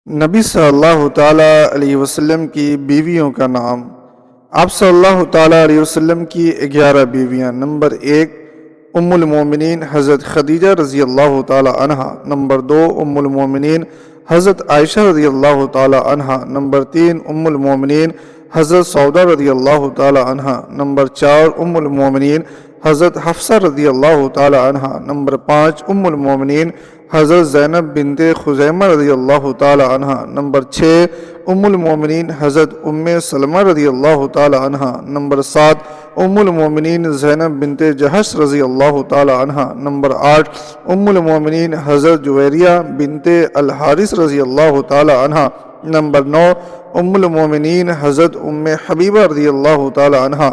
نبی صلی اللہ تعالیٰ علیہ وسلم کی بیویوں کا نام۔ آپ صلی اللہ تعالیٰ علیہ وسلم کی 11 بیویاں۔ نمبر 1 ام المومنین حضرت خدیجہ رضی اللہ تعالیٰ عنہا۔ نمبر 2 ام المومنین حضرت عائشہ رضی اللہ تعالیٰ عنہا۔ نمبر 3 ام المومنین حضرت سعودہ رضی اللہ تعالیٰ عنہا۔ نمبر 4 ام المومنین حضرت حفصہ رضی اللہ تعالیٰ عنہا۔ نمبر 5 ام المومنین حضرت زینب بنت خزیمہ رضی اللہ تعالیٰ عنہا۔ نمبر 6 ام المومنین حضرت ام سلمہ رضی اللہ تعالیٰ عنہا۔ نمبر 7 ام المومنین زینب بنت جحش رضی اللہ تعالیٰ عنہا۔ نمبر 8 ام المومنین حضرت جویریہ بنت الحارث رضی اللہ تعالیٰ عنہا۔ نمبر 9 ام المومنین حضرت ام حبیبہ رضی اللہ تعالیٰ عنہا۔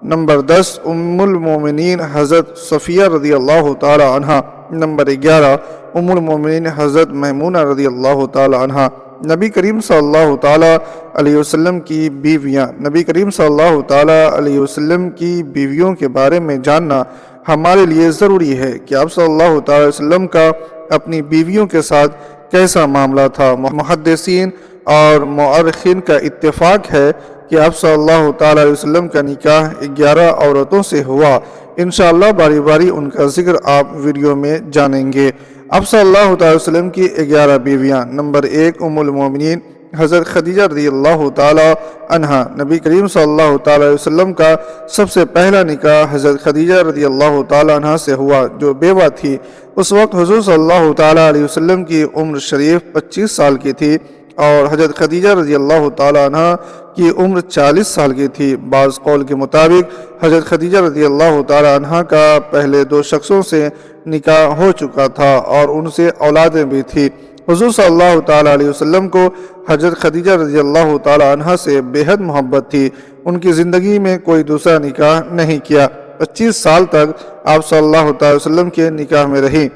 نمبر 10 ام المومنین حضرت صفیہ رضی اللہ تعالیٰ عنہا۔ نمبر 11 ام المومنین حضرت میمونہ رضی اللہ تعالیٰ عنہا۔ نبی کریم صلی اللہ تعالیٰ علیہ وسلم کی بیویاں۔ نبی کریم صلی اللہ تعالیٰ علیہ وسلم کی بیویوں کے بارے میں جاننا ہمارے لیے ضروری ہے کہ آپ صلی اللہ تعالیٰ علیہ وسلم کا اپنی بیویوں کے ساتھ کیسا معاملہ تھا۔ محدثین اور مورخین کا اتفاق ہے کہ آپ صلی اللہ تعالیٰ علیہ وسلم کا نکاح 11 عورتوں سے ہوا۔ انشاءاللہ باری باری ان کا ذکر آپ ویڈیو میں جانیں گے۔ آپ صلی اللہ تعالیٰ علیہ وسلم کی 11 بیویاں۔ نمبر 1 ام المومنین حضرت خدیجہ رضی اللہ تعالیٰ عنہا۔ نبی کریم صلی اللہ تعالیٰ علیہ وسلم کا سب سے پہلا نکاح حضرت خدیجہ رضی اللہ تعالیٰ عنہا سے ہوا، جو بیوہ تھی۔ اس وقت حضور صلی اللہ تعالیٰ علیہ وسلم کی عمر شریف 25 سال کی تھی اور حضرت خدیجہ رضی اللہ تعالیٰ عنہ کی عمر 40 سال کی تھی۔ بعض قول کے مطابق حضرت خدیجہ رضی اللہ تعالیٰ عنہ کا پہلے 2 شخصوں سے نکاح ہو چکا تھا اور ان سے اولادیں بھی تھی۔ حضور صلی اللہ تعالیٰ علیہ وسلم کو حضرت خدیجہ رضی اللہ تعالیٰ عنہ سے بے حد محبت تھی۔ ان کی زندگی میں کوئی دوسرا نکاح نہیں کیا۔ 25 سال تک آپ صلی اللہ تعالیٰ علیہ وسلم کے نکاح میں رہی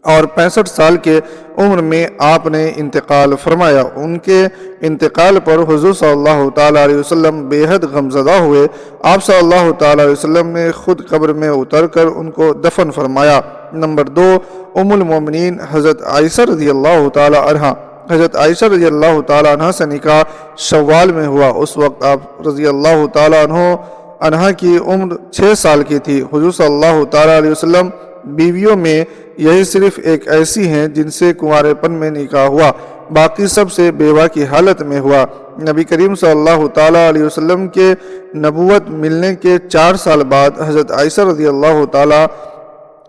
اور 65 سال کے عمر میں آپ نے انتقال فرمایا۔ ان کے انتقال پر حضور صلی اللہ تعالیٰ علیہ وسلم بے حد غمزدہ ہوئے۔ آپ صلی اللہ تعالیٰ علیہ وسلم نے خود قبر میں اتر کر ان کو دفن فرمایا۔ نمبر 2 ام المومنین حضرت عائشہ رضی اللہ تعالیٰ عنہا۔ حضرت عائشہ رضی اللہ تعالیٰ عنہ سے نکاح شوال میں ہوا۔ اس وقت آپ رضی اللہ تعالیٰ عنہ کی عمر 6 سال کی تھی۔ حضور صلی اللہ تعالیٰ علیہ وسلم بیویوں میں یہی صرف ایک ایسی ہیں جن سے کنوارے پن میں نکاح ہوا، باقی سب سے بیوہ کی حالت میں ہوا۔ نبی کریم صلی اللہ تعالیٰ علیہ وسلم کے نبوت ملنے کے 4 سال بعد حضرت عائشہ رضی اللہ تعالیٰ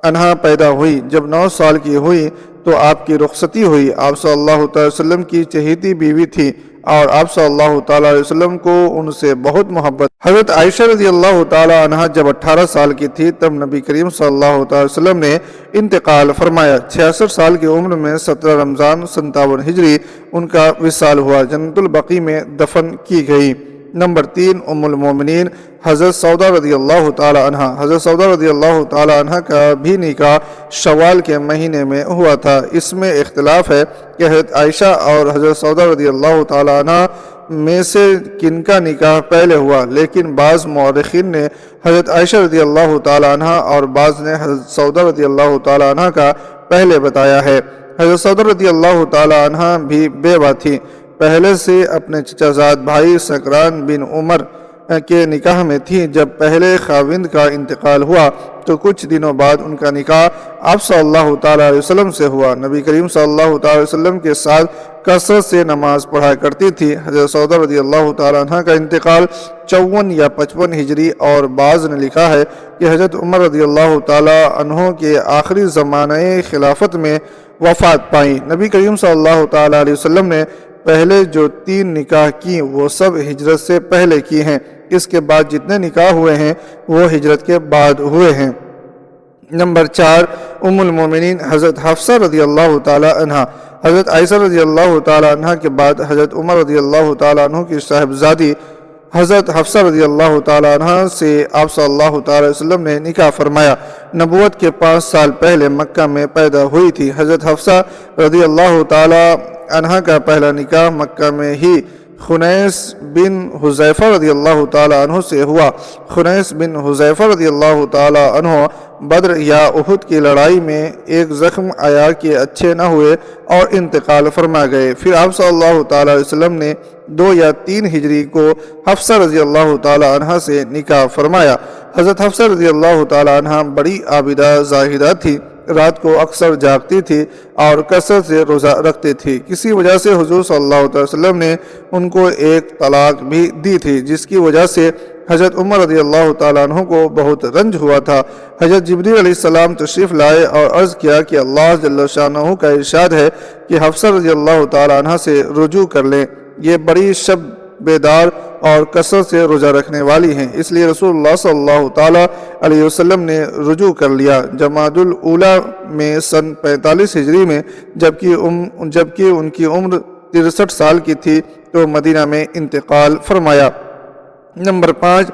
عنہا پیدا ہوئی۔ جب 9 سال کی ہوئی تو آپ کی رخصتی ہوئی۔ آپ صلی اللہ تعالیٰ علیہ وسلم کی چہیتی بیوی تھی اور آپ صلی اللہ تعالیٰ علیہ وسلم کو ان سے بہت محبت۔ حضرت عائشہ رضی اللہ تعالیٰ عنہ جب 18 سال کی تھی تب نبی کریم صلی اللہ تعالیٰ علیہ وسلم نے انتقال فرمایا۔ 66 سال کی عمر میں 17 رمضان 57 ہجری ان کا وصال ہوا۔ جنت البقیع میں دفن کی گئی۔ نمبر 3 ام المومنین حضرت سعودہ رضی اللہ تعالیٰ عنہ۔ حضرت سعودہ رضی اللہ تعالیٰ عنہ کا بھی نکاح شوال کے مہینے میں ہوا تھا۔ اس میں اختلاف ہے کہ حضرت عائشہ اور حضرت سعودہ رضی اللہ تعالیٰ عنہ میں سے کن کا نکاح پہلے ہوا، لیکن بعض مورخین نے حضرت عائشہ رضی اللہ تعالیٰ عنہ اور بعض نے حضرت سعودہ رضی اللہ تعالیٰ عنہ کا پہلے بتایا ہے۔ حضرت سعودہ رضی اللہ تعالیٰ عنہ بھی بیوہ تھی، پہلے سے اپنے چچا زاد بھائی سکران بن عمر کے نکاح میں تھی۔ جب پہلے خاوند کا انتقال ہوا تو کچھ دنوں بعد ان کا نکاح آپ صلی اللہ تعالیٰ علیہ وسلم سے ہوا۔ نبی کریم صلی اللہ تعالیٰ علیہ وسلم کے ساتھ کثرت سے نماز پڑھا کرتی تھی۔ حضرت سعودہ رضی اللہ تعالیٰ عنہ کا انتقال 54 یا 55 ہجری اور بعض نے لکھا ہے کہ حضرت عمر رضی اللہ تعالیٰ عنہ کے آخری زمانہ خلافت میں وفات پائیں۔ نبی کریم صلی اللہ تعالیٰ علیہ وسلم نے پہلے جو 3 نکاح کی وہ سب ہجرت سے پہلے کی ہیں۔ اس کے بعد جتنے نکاح ہوئے ہیں وہ ہجرت کے بعد ہوئے ہیں۔ نمبر 4 ام المومنین حضرت حفصہ رضی اللہ تعالیٰ عنہ۔ حضرت عائشہ رضی اللہ تعالیٰ عنہ کے بعد حضرت عمر رضی اللہ تعالیٰ عنہ کی صاحبزادی حضرت حفصہ رضی اللہ تعالیٰ عنہ سے آپ صلی اللہ تعالیٰ علیہ وسلم نے نکاح فرمایا۔ نبوت کے 5 سال پہلے مکہ میں پیدا ہوئی تھی۔ حضرت حفصہ رضی اللہ تعالیٰ عنہ کا پہلا نکاح مکہ میں ہی خنیس بن حذیفہ رضی اللہ تعالی عنہ سے ہوا۔ خنیس بن حذیفہ رضی اللہ تعالی عنہ بدر یا احد کی لڑائی میں ایک زخم آیا کہ اچھے نہ ہوئے اور انتقال فرما گئے۔ پھر آپ صلی اللہ تعالی علیہ وسلم نے 2 یا 3 ہجری کو حفصہ رضی اللہ تعالی عنہ سے نکاح فرمایا۔ حضرت حفصہ رضی اللہ تعالی عنہ بڑی عابدہ زاہدہ تھی، رات کو اکثر جاگتی تھی اور کثرت سے روزہ رکھتی تھی۔ کسی وجہ سے حضور صلی اللہ علیہ وسلم نے ان کو ایک طلاق بھی دی تھی، جس کی وجہ سے حضرت عمر رضی اللہ تعالیٰ عنہ کو بہت رنج ہوا تھا۔ حضرت جبریل علیہ السلام تشریف لائے اور عرض کیا کہ اللہ جل شانہ کا ارشاد ہے کہ حفصہ رضی اللہ تعالیٰ عنہ سے رجوع کر لیں، یہ بڑی شب بیدار اور کثرت سے روزہ رکھنے والی ہیں، اس لیے رسول اللہ صلی اللہ تعالیٰ علیہ وسلم نے رجوع کر لیا جمادی الاولیٰ میں سن 45 ہجری میں، جبکہ ان کی عمر 63 سال کی تھی تو مدینہ میں انتقال فرمایا۔ نمبر 5،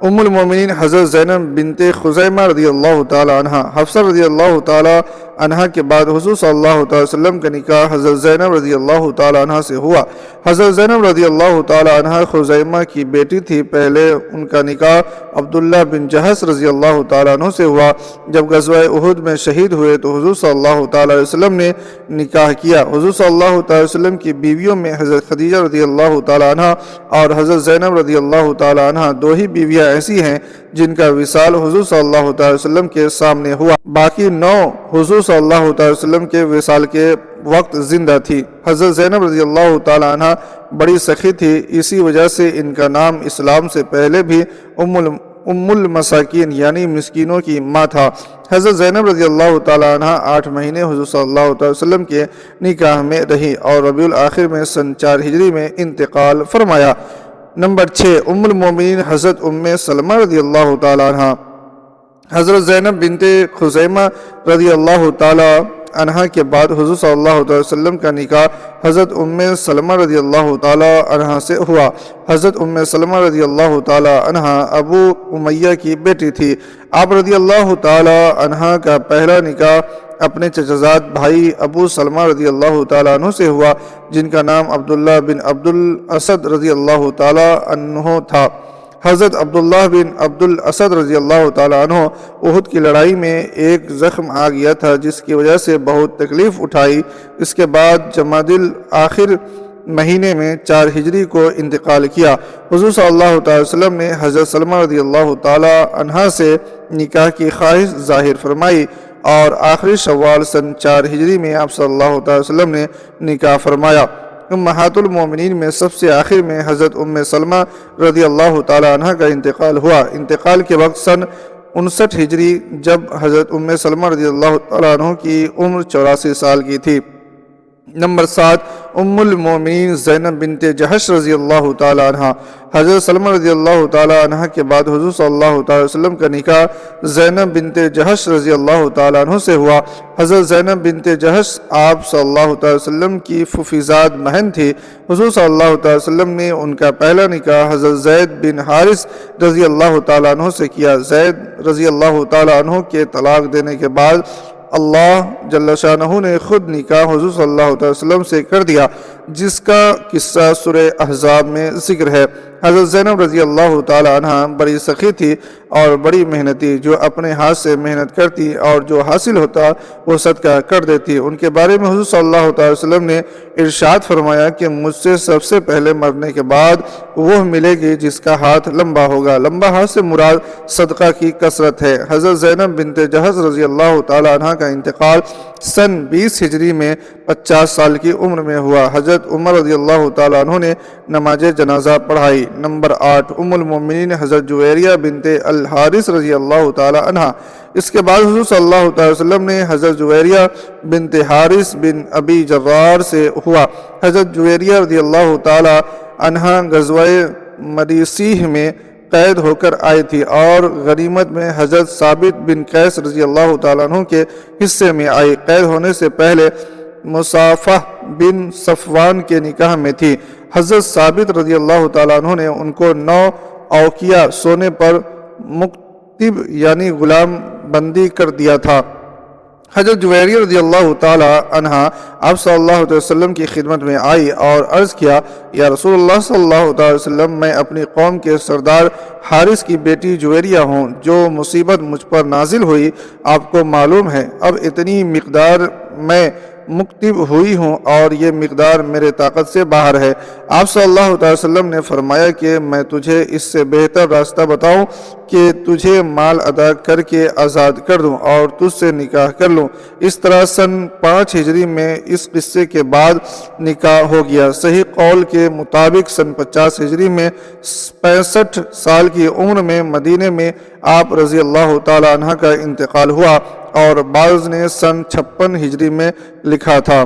ام المومنین حضرت زینب بنت خزیمہ رضی اللہ تعالی عنہ۔ حفصہ رضی اللہ تعالی عنہ کے بعد حضور صلی اللہ تعالی وسلم کا نکاح حضرت زینب رضی اللہ تعالی عنہ سے ہوا۔ حضرت زینب رضی اللہ تعالی عنہ خزیمہ کی بیٹی تھی۔ پہلے ان کا نکاح عبداللہ بن جہش رضی اللہ تعالی عنہ سے ہوا۔ جب غزوہ احد میں شہید ہوئے تو حضور صلی اللہ تعالی علیہ وسلم نے نکاح کیا۔ حضور صلی اللہ تعالی وسلم کی بیویوں میں حضرت خدیجہ رضی اللہ تعالی عنہ اور حضرت زینب رضی اللہ تعالی عنہ 2 ہی بیویاں ایسی ہیں جن کا وصال حضور صلی اللہ تعالی وسلم کے سامنے ہوا، باقی 9 حضور صلی اللہ تعالی وسلم کے وصال کے وقت زندہ تھی۔ حضرت زینب رضی اللہ تعالی عنہ بڑی سخی تھی، اسی وجہ سے ان کا نام اسلام سے پہلے بھی ام المساکین یعنی مسکینوں کی ماں تھا۔ حضرت زینب رضی اللہ تعالی عنہ 8 مہینے حضور صلی اللہ تعالی وسلم کے نکاح میں رہی اور ربیع الاخر میں سن 4 ہجری میں انتقال فرمایا۔ نمبر 6، ام المومنین حضرت ام سلمہ رضی اللہ تعالی عنہ۔ حضرت زینب بنت خزیمہ رضی اللہ تعالی عنہ کے بعد حضور صلی اللہ علیہ وسلم کا نکاح حضرت ام سلمہ رضی اللہ تعالی عنہ سے ہوا۔ حضرت ام سلمہ رضی اللہ تعالی عنہ ابو امیہ کی بیٹی تھی۔ آپ رضی اللہ تعالی عنہ کا پہلا نکاح اپنے چچزاد بھائی ابو سلمہ رضی اللہ تعالی عنہ سے ہوا، جن کا نام عبداللہ بن عبد الاسد رضی اللہ تعالی عنہ تھا۔ حضرت عبداللہ بن عبد الاسد رضی اللہ تعالی عنہ احد کی لڑائی میں ایک زخم آ گیا تھا، جس کی وجہ سے بہت تکلیف اٹھائی۔ اس کے بعد جمادی الاخر مہینے میں 4 ہجری کو انتقال کیا۔ حضور صلی اللہ تعالی وسلم نے حضرت سلمہ رضی اللہ تعالی عنہ سے نکاح کی خواہش ظاہر فرمائی اور آخری شوال سن 4 ہجری میں آپ صلی اللہ تعالی وسلم نے نکاح فرمایا۔ امہات المومنین میں سب سے آخر میں حضرت ام سلمہ رضی اللہ تعالی عنہ کا انتقال ہوا۔ انتقال کے وقت سن 59 ہجری جب حضرت ام سلمہ رضی اللہ تعالی عنہ کی عمر 84 سال کی تھی۔ نمبر 7، ام المومنین زینب بنت جہش رضی اللہ تعالی عنہ۔ حضرت سلمہ رضی اللہ تعالی عنہ کے بعد حضور صلی اللہ تعالی وسلم کا نکاح زینب بنت جہش رضی اللہ تعالی عنہ سے ہوا۔ حضرت زینب بنت جہش آپ صلی اللہ تعالی وسلم کی پھوپھیزاد بہن تھی۔ حضور صلی اللہ تعالی وسلم نے ان کا پہلا نکاح حضرت زید بن حارث رضی اللہ تعالی عنہ سے کیا۔ زید رضی اللہ تعالی عنہ کے طلاق دینے کے بعد اللہ جل شانہ نے خود نکاح حضور صلی اللہ علیہ وسلم سے کر دیا، جس کا قصہ سورہ احزاب میں ذکر ہے۔ حضرت زینب رضی اللہ تعالی عنہ بڑی سخی تھی اور بڑی محنتی، جو اپنے ہاتھ سے محنت کرتی اور جو حاصل ہوتا وہ صدقہ کر دیتی۔ ان کے بارے میں حضور صلی اللہ تعالی وسلم نے ارشاد فرمایا کہ مجھ سے سب سے پہلے مرنے کے بعد وہ ملے گی جس کا ہاتھ لمبا ہوگا۔ لمبا ہاتھ سے مراد صدقہ کی کثرت ہے۔ حضرت زینب بنت جہش رضی اللہ تعالی عنہ کا انتقال سن 20 ہجری میں 50 سال کی عمر میں ہوا۔ حضرت عمر رضی اللہ تعالی عنہ نے نماز جنازہ پڑھائی۔ نمبر 8، ام المومنین حضرت جویریہ بنت الحارث رضی اللہ تعالی عنہ۔ اس کے بعد حضور صلی اللہ تعالی وسلم نے حضرت جویریہ بنت حارث بن ابی جرار سے ہوا۔ حضرت جویریہ رضی اللہ تعالی عنہ غزوہ مریسیح میں قید ہو کر آئی تھی اور غنیمت میں حضرت ثابت بن قیس رضی اللہ تعالیٰ عنہ کے حصے میں آئی۔ قید ہونے سے پہلے مصافح بن صفوان کے نکاح میں تھی۔ حضرت ثابت رضی اللہ تعالیٰ عنہ نے ان کو 9 اوقیہ سونے پر مکتب یعنی غلام بندی کر دیا تھا۔ حضرت جویریہ رضی اللہ تعالی عنہ آپ صلی اللہ علیہ وسلم کی خدمت میں آئی اور عرض کیا، یا رسول اللہ صلی اللہ علیہ وسلم، میں اپنی قوم کے سردار حارث کی بیٹی جویریہ ہوں۔ جو مصیبت مجھ پر نازل ہوئی آپ کو معلوم ہے، اب اتنی مقدار میں مکتب ہوئی ہوں اور یہ مقدار میرے طاقت سے باہر ہے۔ آپ صلی اللہ علیہ وسلم نے فرمایا کہ میں تجھے اس سے بہتر راستہ بتاؤں کہ تجھے مال ادا کر کے آزاد کر دوں اور تجھ سے نکاح کر لوں۔ اس طرح سن 5 ہجری میں اس قصے کے بعد نکاح ہو گیا۔ صحیح قول کے مطابق سن 50 ہجری میں 65 سال کی عمر میں مدینے میں آپ رضی اللہ تعالی عنہ کا انتقال ہوا، اور بعض نے سن 56 ہجری میں لکھا تھا۔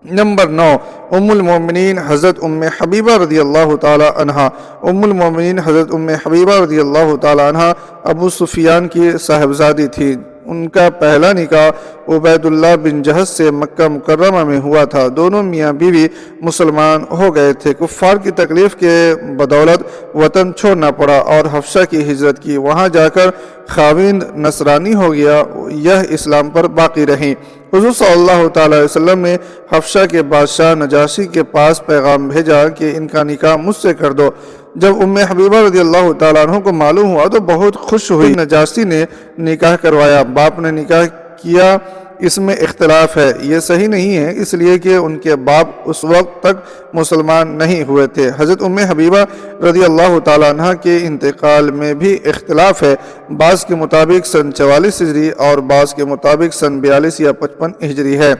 نمبر 9، ام المومنین حضرت ام حبیبہ رضی اللہ تعالی عنہ۔ ام المومنین حضرت ام حبیبہ رضی اللہ تعالی عنہ ابو سفیان کی صاحبزادی تھی۔ ان کا پہلا نکاح عبید اللہ بن جہش سے مکہ مکرمہ میں ہوا تھا۔ دونوں میاں بیوی مسلمان ہو گئے تھے۔ کفار کی تکلیف کے بدولت وطن چھوڑنا پڑا اور حبشہ کی ہجرت کی۔ وہاں جا کر خاوند نصرانی ہو گیا، یہ اسلام پر باقی رہیں۔ حضور صلی اللہ تعالی وسلم نے حبشہ کے بادشاہ نجاشی کے پاس پیغام بھیجا کہ ان کا نکاح مجھ سے کر دو۔ جب ام حبیبہ رضی اللہ تعالیٰ عنہ کو معلوم ہوا تو بہت خوش ہوئی۔ نجاشی نے نکاح کروایا۔ باپ نے نکاح کیا، اس میں اختلاف ہے، یہ صحیح نہیں ہے، اس لیے کہ ان کے باپ اس وقت تک مسلمان نہیں ہوئے تھے۔ حضرت ام حبیبہ رضی اللہ تعالیٰ عنہ کے انتقال میں بھی اختلاف ہے، بعض کے مطابق سن 44 ہجری اور بعض کے مطابق سن 42 یا 55 ہجری ہے۔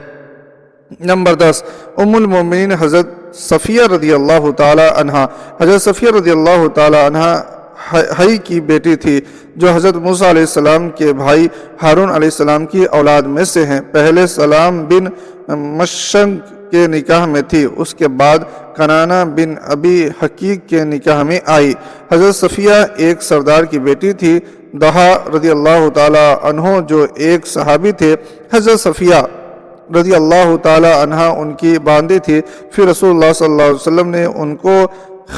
نمبر 10، ام المومنین حضرت صفیہ رضی اللہ تعالی عنہ۔ حضرت صفیہ رضی اللہ تعالی عنہ حی کی بیٹی تھی، جو حضرت موسیٰ علیہ السلام کے بھائی ہارون علیہ السلام کی اولاد میں سے ہیں۔ پہلے سلام بن مشنگ کے نکاح میں تھی، اس کے بعد کنانہ بن ابی حقیق کے نکاح میں آئی۔ حضرت صفیہ ایک سردار کی بیٹی تھی، دہا رضی اللہ تعالی عنہ جو ایک صحابی تھے۔ حضرت صفیہ رضی اللہ تعالی عنہ ان کی باندھی تھی، پھر رسول اللہ صلی اللہ علیہ وسلم نے ان کو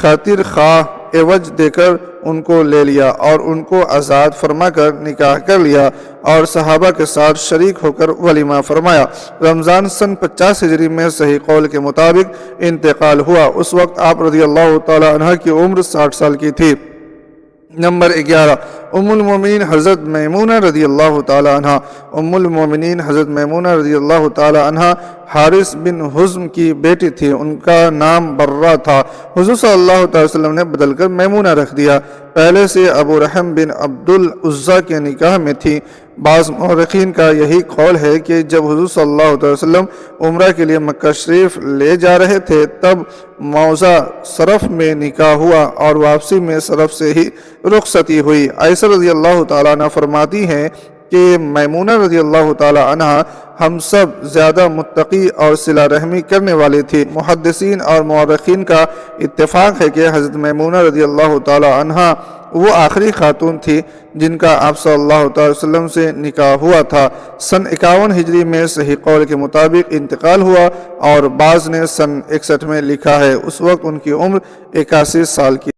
خاطر خواہ عوض دے کر ان کو لے لیا اور ان کو آزاد فرما کر نکاح کر لیا اور صحابہ کے ساتھ شریک ہو کر ولیمہ فرمایا۔ رمضان سن 50 ہجری میں صحیح قول کے مطابق انتقال ہوا۔ اس وقت آپ رضی اللہ تعالی عنہ کی عمر 60 سال کی تھی۔ نمبر 11، ام المومنین حضرت میمونہ رضی اللہ تعالی عنہ۔ ام المومنین حضرت میمونہ رضی اللہ تعالی عنہ حارث بن حزم کی بیٹی تھی، ان کا نام برہ تھا۔ حضور صلی اللہ علیہ وسلم نے بدل کر میمونہ رکھ دیا۔ پہلے سے ابو رحم بن عبد العزیٰ کے نکاح میں تھی۔ بعض مورخین کا یہی قول ہے کہ جب حضور صلی اللہ علیہ وسلم عمرہ کے لیے مکہ شریف لے جا رہے تھے تب موضع صرف میں نکاح ہوا اور واپسی میں صرف سے ہی رخصتی ہوئی۔ عائشہ رضی اللہ تعالیٰ عنہ فرماتی ہیں کہ میمونہ رضی اللہ تعالی عنہ ہم سب زیادہ متقی اور صلہ رحمی کرنے والی تھی۔ محدثین اور مورخین کا اتفاق ہے کہ حضرت میمونہ رضی اللہ تعالی عنہ وہ آخری خاتون تھی جن کا آپ صلی اللہ علیہ وسلم سے نکاح ہوا تھا۔ سن 51 ہجری میں صحیح قول کے مطابق انتقال ہوا اور بعض نے سن 61 میں لکھا ہے، اس وقت ان کی عمر 81 سال کی